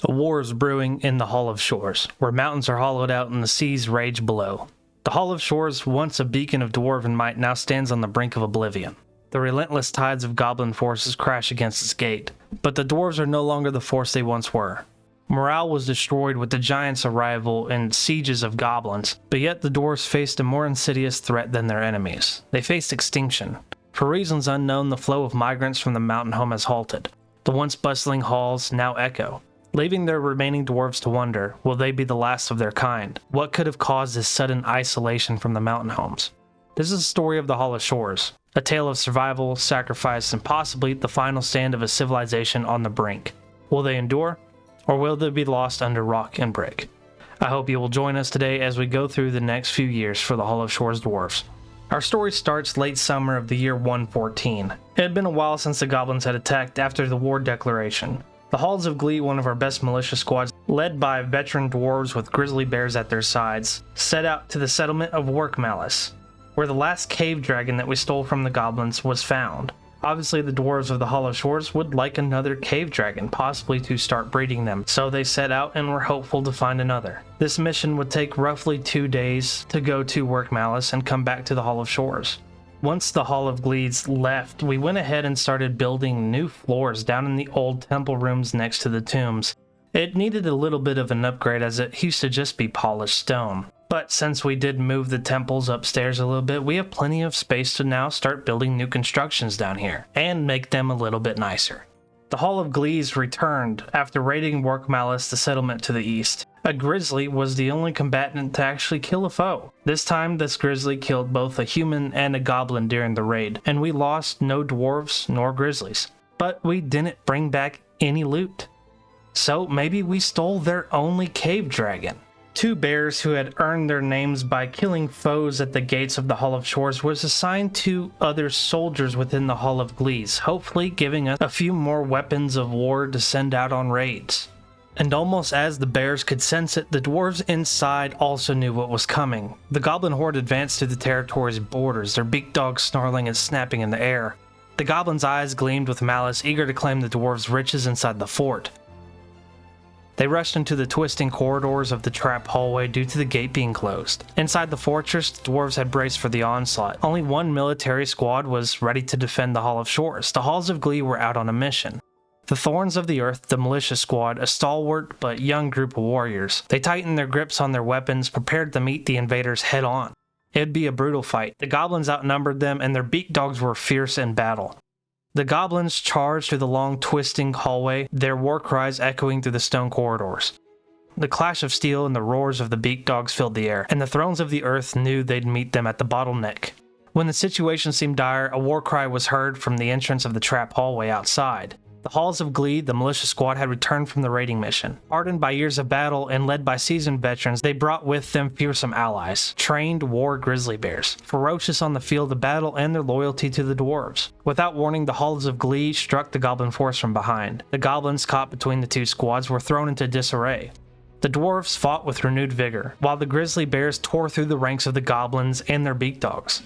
A war is brewing in the Hall of Shores, where mountains are hollowed out and the seas rage below. The Hall of Shores, once a beacon of dwarven might, now stands on the brink of oblivion. The relentless tides of goblin forces crash against its gate, but the dwarves are no longer the force they once were. Morale was destroyed with the giants' arrival and sieges of goblins, but yet the dwarves faced a more insidious threat than their enemies. They faced extinction. For reasons unknown, the flow of migrants from the mountain home has halted. The once bustling halls now echo, leaving their remaining dwarves to wonder, will they be the last of their kind? What could have caused this sudden isolation from the mountain homes? This is a story of the Hall of Shores, a tale of survival, sacrifice, and possibly the final stand of a civilization on the brink. Will they endure, or will they be lost under rock and brick? I hope you will join us today as we go through the next few years for the Hall of Shores dwarves. Our story starts late summer of the year 114. It had been a while since the goblins had attacked after the war declaration. The Halls of Glee, one of our best militia squads, led by veteran dwarves with grizzly bears at their sides, set out to the settlement of Work Malice, where the last cave dragon that we stole from the goblins was found. Obviously, the dwarves of the Hall of Shores would like another cave dragon, possibly to start breeding them, so they set out and were hopeful to find another. This mission would take roughly 2 days to go to Work Malice and come back to the Hall of Shores. Once the Hall of Gleeds left, we went ahead and started building new floors down in the old temple rooms next to the tombs. It needed a little bit of an upgrade as it used to just be polished stone. But since we did move the temples upstairs a little bit, we have plenty of space to now start building new constructions down here and make them a little bit nicer. The Hall of Gleeds returned after raiding Work Malice, the settlement to the east. A grizzly was the only combatant to actually kill a foe. This time, this grizzly killed both a human and a goblin during the raid, and we lost no dwarves nor grizzlies. But we didn't bring back any loot. So maybe we stole their only cave dragon. 2 bears who had earned their names by killing foes at the gates of the Hall of Shores was assigned to other soldiers within the Hall of Gleeds, hopefully giving us a few more weapons of war to send out on raids. And almost as the bears could sense it, the dwarves inside also knew what was coming. The goblin horde advanced to the territory's borders, their beak dogs snarling and snapping in the air. The goblins' eyes gleamed with malice, eager to claim the dwarves' riches inside the fort. They rushed into the twisting corridors of the trap hallway due to the gate being closed. Inside the fortress, the dwarves had braced for the onslaught. Only one military squad was ready to defend the Hall of Shores. The Halls of Glee were out on a mission. The Thorns of the Earth, the militia squad, a stalwart but young group of warriors. They tightened their grips on their weapons, prepared to meet the invaders head on. It'd be a brutal fight. The goblins outnumbered them, and their beak dogs were fierce in battle. The goblins charged through the long, twisting hallway, their war cries echoing through the stone corridors. The clash of steel and the roars of the beak dogs filled the air, and the Thrones of the Earth knew they'd meet them at the bottleneck. When the situation seemed dire, a war cry was heard from the entrance of the trap hallway outside. The Halls of Glee, the militia squad, had returned from the raiding mission. Hardened by years of battle and led by seasoned veterans, they brought with them fearsome allies, trained war grizzly bears, ferocious on the field of battle and their loyalty to the dwarves. Without warning, the Halls of Glee struck the goblin force from behind. The goblins caught between the 2 squads were thrown into disarray. The dwarves fought with renewed vigor, while the grizzly bears tore through the ranks of the goblins and their beak dogs.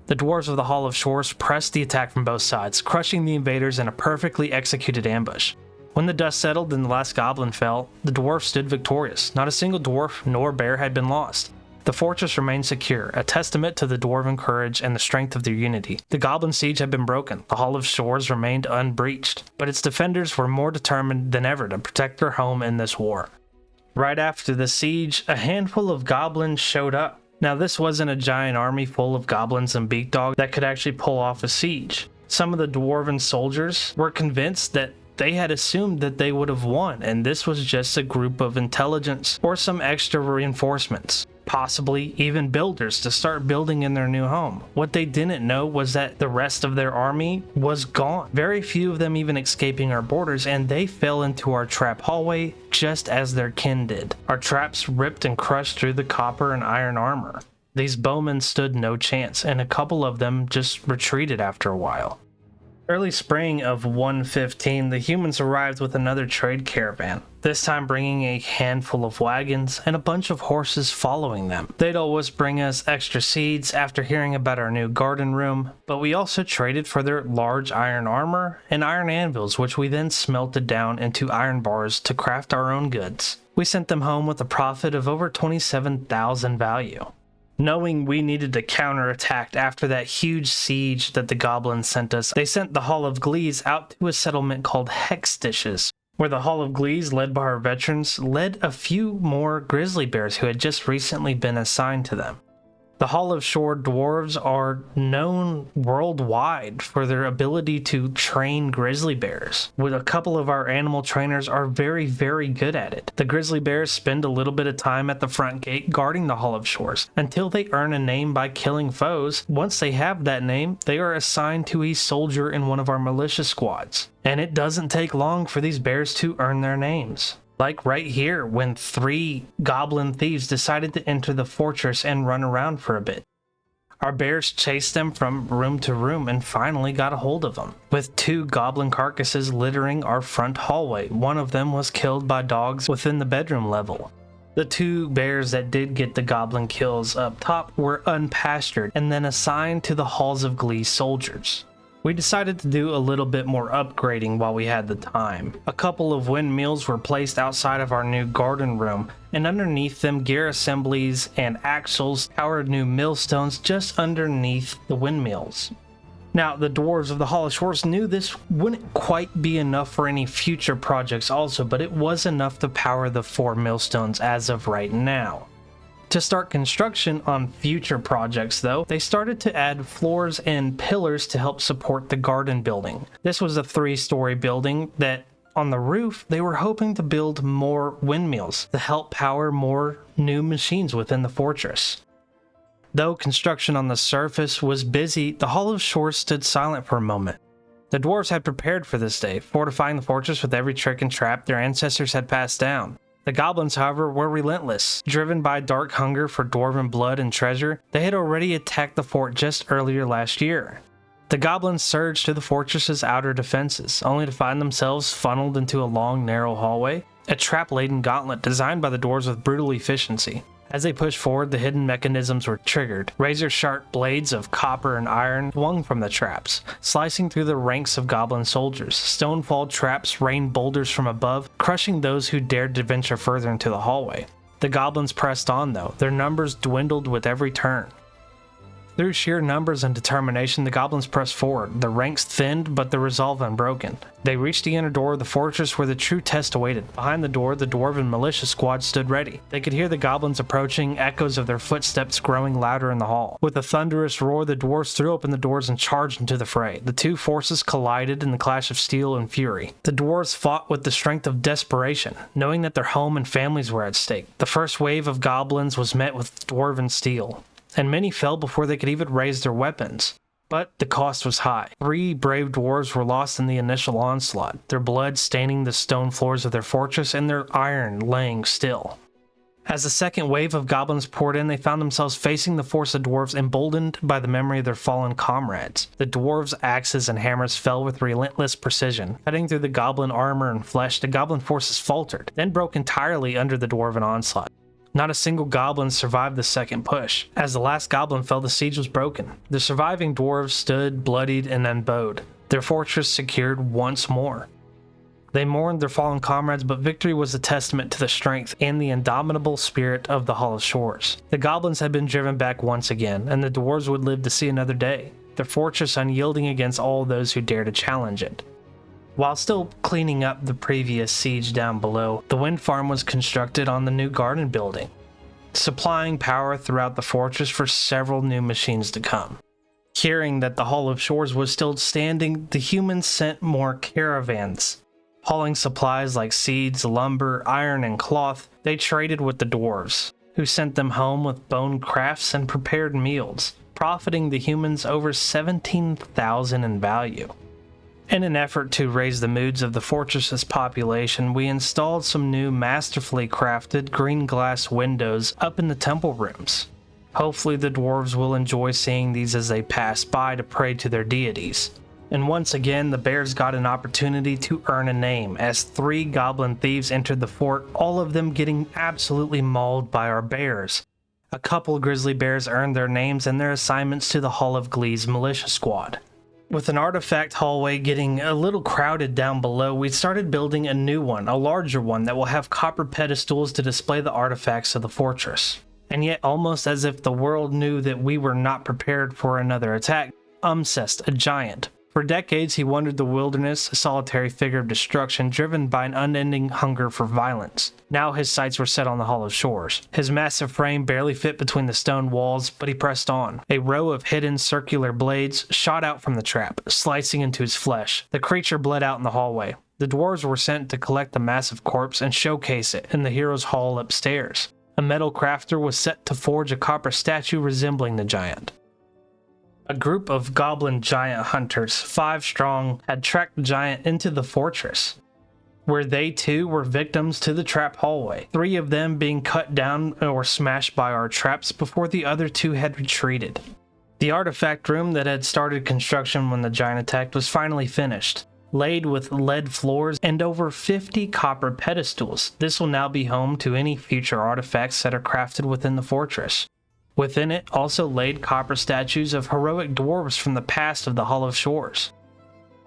The dwarves of the Hall of Shores pressed the attack from both sides, crushing the invaders in a perfectly executed ambush. When the dust settled and the last goblin fell, the dwarves stood victorious. Not a single dwarf nor bear had been lost. The fortress remained secure, a testament to the dwarven courage and the strength of their unity. The goblin siege had been broken. The Hall of Shores remained unbreached, but its defenders were more determined than ever to protect their home in this war. Right after the siege, a handful of goblins showed up. Now, this wasn't a giant army full of goblins and beak dogs that could actually pull off a siege. Some of the dwarven soldiers were convinced that they had assumed that they would have won, and this was just a group of intelligence or some extra reinforcements, possibly even builders to start building in their new home. What they didn't know was that the rest of their army was gone, very few of them even escaping our borders, and they fell into our trap hallway just as their kin did. Our traps ripped and crushed through the copper and iron armor. These bowmen stood no chance, and a couple of them just retreated after a while. Early spring of 115, the humans arrived with another trade caravan, this time bringing a handful of wagons and a bunch of horses following them. They'd always bring us extra seeds after hearing about our new garden room, but we also traded for their large iron armor and iron anvils, which we then smelted down into iron bars to craft our own goods. We sent them home with a profit of over 27,000 value. Knowing we needed to counterattack after that huge siege that the goblins sent us, they sent the Hall of Glees out to a settlement called Hexdishes, where the Hall of Glees, led by our veterans, led a few more grizzly bears who had just recently been assigned to them. The Hall of Shore dwarves are known worldwide for their ability to train grizzly bears. With a couple of our animal trainers are very, very good at it. The grizzly bears spend a little bit of time at the front gate guarding the Hall of Shores until they earn a name by killing foes. Once they have that name, they are assigned to a soldier in one of our militia squads. And it doesn't take long for these bears to earn their names. Like right here, when 3 goblin thieves decided to enter the fortress and run around for a bit. Our bears chased them from room to room and finally got a hold of them, with 2 goblin carcasses littering our front hallway. One of them was killed by dogs within the bedroom level. The 2 bears that did get the goblin kills up top were unpastured and then assigned to the Halls of Glee soldiers. We decided to do a little bit more upgrading while we had the time. A couple of windmills were placed outside of our new garden room, and underneath them gear assemblies and axles towered new millstones just underneath the windmills. Now, the dwarves of the Hall of Shores knew this wouldn't quite be enough for any future projects also, but it was enough to power the 4 millstones as of right now. To start construction on future projects though, they started to add floors and pillars to help support the garden building. This was a 3-story building that on the roof they were hoping to build more windmills to help power more new machines within the fortress. Though construction on the surface was busy, the Hall of Shores stood silent for a moment. The dwarves had prepared for this day, fortifying the fortress with every trick and trap their ancestors had passed down. The goblins, however, were relentless. Driven by dark hunger for dwarven blood and treasure, they had already attacked the fort just earlier last year. The goblins surged to the fortress's outer defenses, only to find themselves funneled into a long, narrow hallway, a trap-laden gauntlet designed by the dwarves with brutal efficiency. As they pushed forward, the hidden mechanisms were triggered. Razor-sharp blades of copper and iron swung from the traps, slicing through the ranks of goblin soldiers. Stonefall traps rained boulders from above, crushing those who dared to venture further into the hallway. The goblins pressed on though, their numbers dwindled with every turn. Through sheer numbers and determination, the goblins pressed forward, the ranks thinned but the resolve unbroken. They reached the inner door of the fortress where the true test awaited. Behind the door, the dwarven militia squad stood ready. They could hear the goblins approaching, echoes of their footsteps growing louder in the hall. With a thunderous roar, the dwarves threw open the doors and charged into the fray. The 2 forces collided in the clash of steel and fury. The dwarves fought with the strength of desperation, knowing that their home and families were at stake. The first wave of goblins was met with dwarven steel, and many fell before they could even raise their weapons. But the cost was high. 3 brave dwarves were lost in the initial onslaught, their blood staining the stone floors of their fortress and their iron laying still. As the second wave of goblins poured in, they found themselves facing the force of dwarves emboldened by the memory of their fallen comrades. The dwarves' axes and hammers fell with relentless precision. Cutting through the goblin armor and flesh, the goblin forces faltered, then broke entirely under the dwarven onslaught. Not a single goblin survived the second push. As the last goblin fell, the siege was broken. The surviving dwarves stood bloodied and unbowed, their fortress secured once more. They mourned their fallen comrades, but victory was a testament to the strength and the indomitable spirit of the Hall of Shores. The goblins had been driven back once again, and the dwarves would live to see another day, their fortress unyielding against all those who dare to challenge it. While still cleaning up the previous siege down below, the wind farm was constructed on the new garden building, supplying power throughout the fortress for several new machines to come. Hearing that the Hall of Shores was still standing, the humans sent more caravans, hauling supplies like seeds, lumber, iron, and cloth. They traded with the dwarves, who sent them home with bone crafts and prepared meals, profiting the humans over 17,000 in value. In an effort to raise the moods of the fortress's population, we installed some new masterfully crafted green glass windows up in the temple rooms. Hopefully the dwarves will enjoy seeing these as they pass by to pray to their deities. And once again, the bears got an opportunity to earn a name as 3 goblin thieves entered the fort, all of them getting absolutely mauled by our bears. A couple grizzly bears earned their names and their assignments to the Hall of Glee's militia squad. With an artifact hallway getting a little crowded down below, we started building a new one, a larger one that will have copper pedestals to display the artifacts of the fortress. And yet, almost as if the world knew that we were not prepared for another attack, Umcest, a giant. For decades, he wandered the wilderness, a solitary figure of destruction driven by an unending hunger for violence. Now his sights were set on the Hollow Shores. His massive frame barely fit between the stone walls, but he pressed on. A row of hidden circular blades shot out from the trap, slicing into his flesh. The creature bled out in the hallway. The dwarves were sent to collect the massive corpse and showcase it in the hero's hall upstairs. A metal crafter was set to forge a copper statue resembling the giant. A group of goblin giant hunters, 5 strong, had tracked the giant into the fortress, where they too were victims to the trap hallway, 3 of them being cut down or smashed by our traps before the other 2 had retreated. The artifact room that had started construction when the giant attacked was finally finished, laid with lead floors and over 50 copper pedestals. This will now be home to any future artifacts that are crafted within the fortress. Within it, also laid copper statues of heroic dwarves from the past of the Hollow Shores.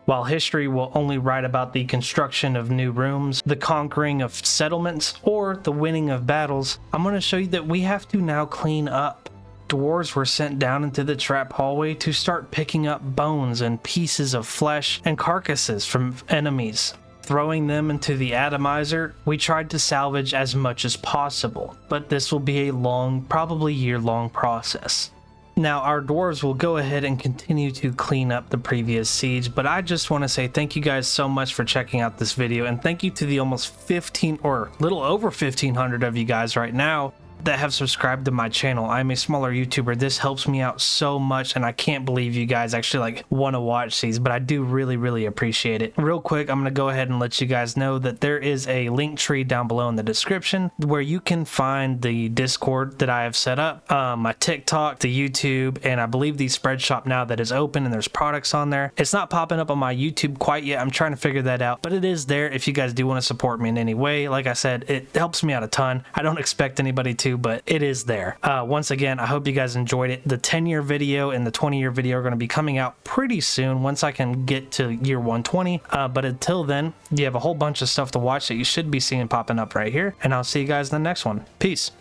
While history will only write about the construction of new rooms, the conquering of settlements, or the winning of battles, I'm going to show you that we have to now clean up. Dwarves were sent down into the trap hallway to start picking up bones and pieces of flesh and carcasses from enemies. Throwing them into the atomizer, we tried to salvage as much as possible, but this will be a long, probably year-long process. Now, our dwarves will go ahead and continue to clean up the previous siege, but I just want to say thank you guys so much for checking out this video, and thank you to the almost 15 or little over 1,500 of you guys right now that have subscribed to my channel. I'm a smaller YouTuber. This helps me out so much, and I can't believe you guys actually want to watch these, but I do really appreciate it. Real quick, I'm going to go ahead and let you guys know that there is a link tree down below in the description where you can find the Discord that I have set up, my TikTok, the YouTube, and I believe the spread shop now that is open and there's products on there. It's not popping up on my YouTube quite yet. I'm trying to figure that out, but it is there if you guys do want to support me in any way. Like I said, it helps me out a ton. I don't expect anybody to, but it is there. Once again, I hope you guys enjoyed it. The 10-year video and the 20-year video are going to be coming out pretty soon once I can get to year 120. But until then, you have a whole bunch of stuff to watch that you should be seeing popping up right here. And I'll see you guys in the next one. Peace.